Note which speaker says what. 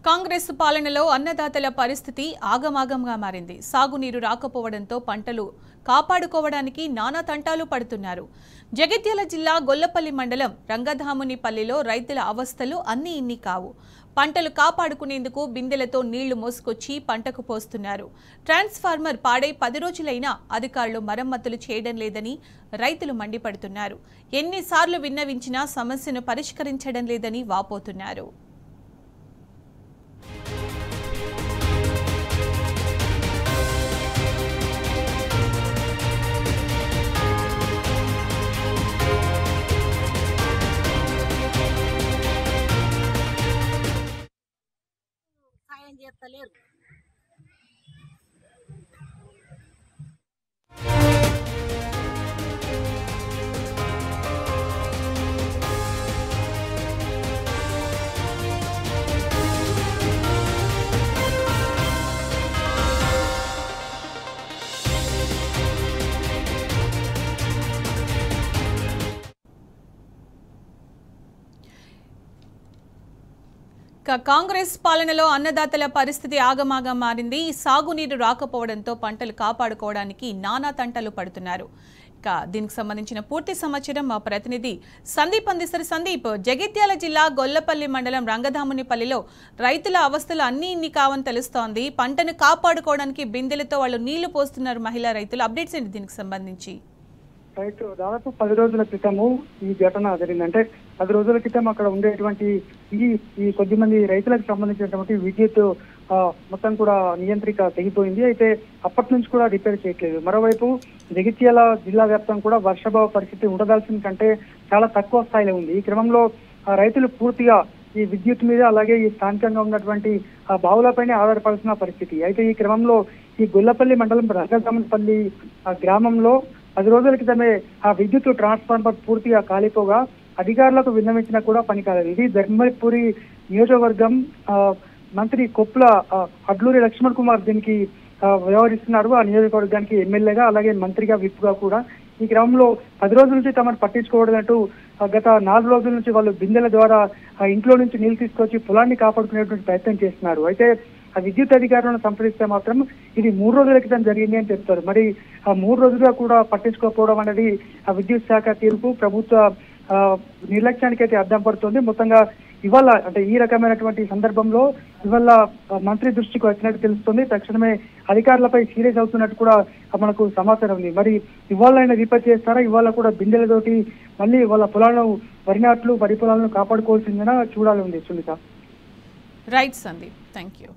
Speaker 1: కాంగ్రెస్ పాలనలో అన్నదాతల పరిస్థితి ఆగమాగంగా మారింది. సాగునీరు రాకపోవడంతో పంటలు కాపాడుకోవడానికి నానా తంటాలు పడుతున్నారు. జగిత్యాల జిల్లా గొల్లపల్లి మండలం రంగధామునిపల్లిలో రైతుల అవస్థలు అన్నీ ఇన్ని కావు. పంటలు కాపాడుకునేందుకు బిందెలతో నీళ్లు మోసుకొచ్చి పంటకు పోస్తున్నారు. ట్రాన్స్ఫార్మర్ పాడై 10 రోజులైనా అధికారులు మరమ్మతులు చేయడం లేదని రైతులు మండిపడుతున్నారు. ఎన్నిసార్లు విన్నవించినా సమస్యను పరిష్కరించడం లేదని వాపోతున్నారు.
Speaker 2: చేస్తలేరు.
Speaker 1: కాంగ్రెస్ పాలనలో అన్నదాతల పరిస్థితి ఆగమాగం మారింది. సాగునీరు రాకపోవడంతో పంటలు కాపాడుకోవడానికి నానా తంటలు పడుతున్నారు. దీనికి సంబంధించిన పూర్తి సమాచారం మా ప్రతినిధి సందీప్ అందిస్తారు. సందీప్, జగిత్యాల జిల్లా గొల్లపల్లి మండలం రంగధామునిపల్లిలో రైతుల అవస్థలు అన్నీ ఇన్ని కావని తెలుస్తోంది. పంటను కాపాడుకోవడానికి బిందెలతో వాళ్ళు నీళ్లు పోస్తున్నారు మహిళా రైతులు. అప్డేట్స్ ఏంటి దీనికి సంబంధించి?
Speaker 3: రైతు దాదాపు 10 రోజుల క్రితము ఈ ఘటన జరిగింది. అంటే 10 రోజుల క్రితం అక్కడ ఉండేటువంటి ఈ కొద్దిమంది రైతులకు సంబంధించినటువంటి విద్యుత్ మొత్తం కూడా నియంత్రిక తెగిపోయింది. అయితే అప్పటి నుంచి కూడా రిపేర్ చేయట్లేదు. మరోవైపు జగిత్యాల జిల్లా వ్యాప్తం కూడా వర్షాభావ పరిస్థితి ఉండదాల్సిన కంటే చాలా తక్కువ స్థాయిలో ఉంది. ఈ క్రమంలో రైతులు పూర్తిగా ఈ విద్యుత్ మీద అలాగే ఈ స్థానికంగా ఉన్నటువంటి బావులపైనే ఆధారపడాల్సిన పరిస్థితి. అయితే ఈ క్రమంలో ఈ గొల్లపల్లి మండలం రంగధామునిపల్లి గ్రామంలో 10 రోజుల క్రితమే ఆ విద్యుత్ ట్రాన్స్ఫార్మర్ పూర్తిగా కాలిపోగా అధికారులకు విన్నవించినా కూడా పని కాలేదు. ఇది ధర్మపురి నియోజకవర్గం మంత్రి కొప్పుల అడ్లూరి లక్ష్మణ్ కుమార్ దీనికి వ్యవహరిస్తున్నారు. ఆ నియోజకవర్గానికి ఎమ్మెల్యేగా అలాగే మంత్రిగా విప్గా కూడా. ఈ క్రమంలో 10 రోజుల నుంచి తమను పట్టించుకోవడంటూ గత 4 రోజుల నుంచి వాళ్ళు బిందెల ద్వారా ఇంట్లో నుంచి నీళ్లు తీసుకొచ్చి పొలాన్ని కాపాడుకునేటువంటి ప్రయత్నం చేస్తున్నారు. అయితే ఆ విద్యుత్ అధికారులను సంప్రదిస్తే మాత్రం ఇది 3 రోజుల క్రితం జరిగింది అని చెప్తారు. మరి ఆ 3 రోజులుగా కూడా పట్టించుకోకపోవడం అనేది ఆ విద్యుత్ శాఖ తీర్పు ప్రభుత్వ నిర్లక్ష్యానికి అయితే అద్దం పడుతుంది. మొత్తంగా ఇవాళ అంటే ఈ రకమైనటువంటి సందర్భంలో ఇవాళ మంత్రి దృష్టికి వచ్చినట్టు తెలుస్తుంది. తక్షణమే అధికారులపై సీరియస్ అవుతున్నట్టు కూడా మనకు సమాచారం ఉంది. మరి ఇవాళ రిపేర్ చేస్తారా, ఇవాళ కూడా బిందెలతోటి మళ్ళీ వాళ్ళ పొలాలను వరి నాట్లు వరి పొలాలను కాపాడుకోవాల్సిందిగా చూడాలి ఉంది Sunita.
Speaker 1: Right Sandeep, thank you.